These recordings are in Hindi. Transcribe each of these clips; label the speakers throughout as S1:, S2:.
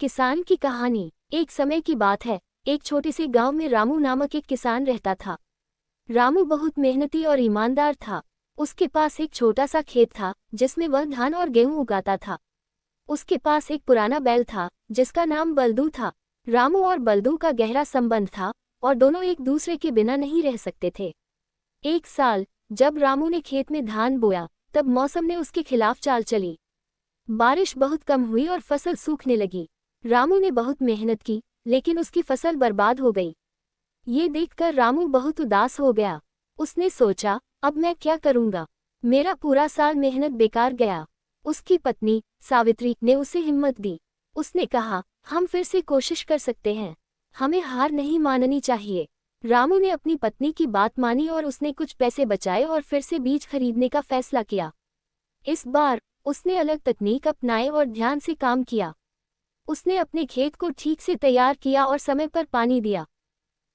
S1: किसान की कहानी। एक समय की बात है, एक छोटे से गांव में रामू नामक एक किसान रहता था। रामू बहुत मेहनती और ईमानदार था। उसके पास एक छोटा सा खेत था जिसमें वह धान और गेहूं उगाता था। उसके पास एक पुराना बैल था जिसका नाम बलदू था। रामू और बलदू का गहरा संबंध था और दोनों एक दूसरे के बिना नहीं रह सकते थे। एक साल जब रामू ने खेत में धान बोया, तब मौसम ने उसके खिलाफ चाल चली। बारिश बहुत कम हुई और फसल सूखने लगी। रामू ने बहुत मेहनत की, लेकिन उसकी फसल बर्बाद हो गई। ये देखकर रामू बहुत उदास हो गया। उसने सोचा, अब मैं क्या करूंगा? मेरा पूरा साल मेहनत बेकार गया। उसकी पत्नी सावित्री ने उसे हिम्मत दी। उसने कहा, हम फिर से कोशिश कर सकते हैं, हमें हार नहीं माननी चाहिए। रामू ने अपनी पत्नी की बात मानी और उसने कुछ पैसे बचाए और फिर से बीज खरीदने का फैसला किया। इस बार उसने अलग तकनीक अपनाई और ध्यान से काम किया। उसने अपने खेत को ठीक से तैयार किया और समय पर पानी दिया।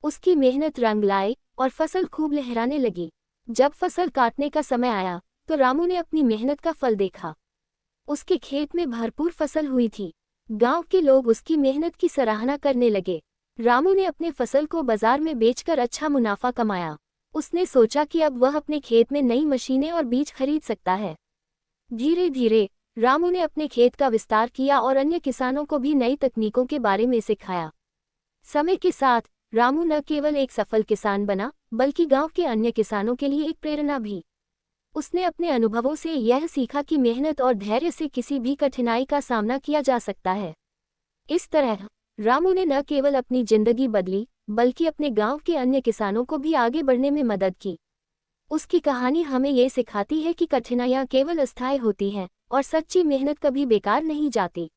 S1: उसकी मेहनत रंग लाई और फसल खूब लहराने लगी। जब फसल काटने का समय आया, तो रामू ने अपनी मेहनत का फल देखा। उसके खेत में भरपूर फसल हुई थी। गांव के लोग उसकी मेहनत की सराहना करने लगे। रामू ने अपने फसल को बाजार में बेचकर अच्छा मुनाफा कमाया। उसने सोचा कि अब वह अपने खेत में नई मशीनें और बीज खरीद सकता है। धीरे धीरे रामू ने अपने खेत का विस्तार किया और अन्य किसानों को भी नई तकनीकों के बारे में सिखाया। समय के साथ रामू न केवल एक सफल किसान बना, बल्कि गांव के अन्य किसानों के लिए एक प्रेरणा भी। उसने अपने अनुभवों से यह सीखा कि मेहनत और धैर्य से किसी भी कठिनाई का सामना किया जा सकता है। इस तरह रामू ने न केवल अपनी जिंदगी बदली, बल्कि अपने गांव के अन्य किसानों को भी आगे बढ़ने में मदद की। उसकी कहानी हमें ये सिखाती है कि कठिनाइयाँ केवल अस्थायी होती हैं और सच्ची मेहनत कभी बेकार नहीं जाती।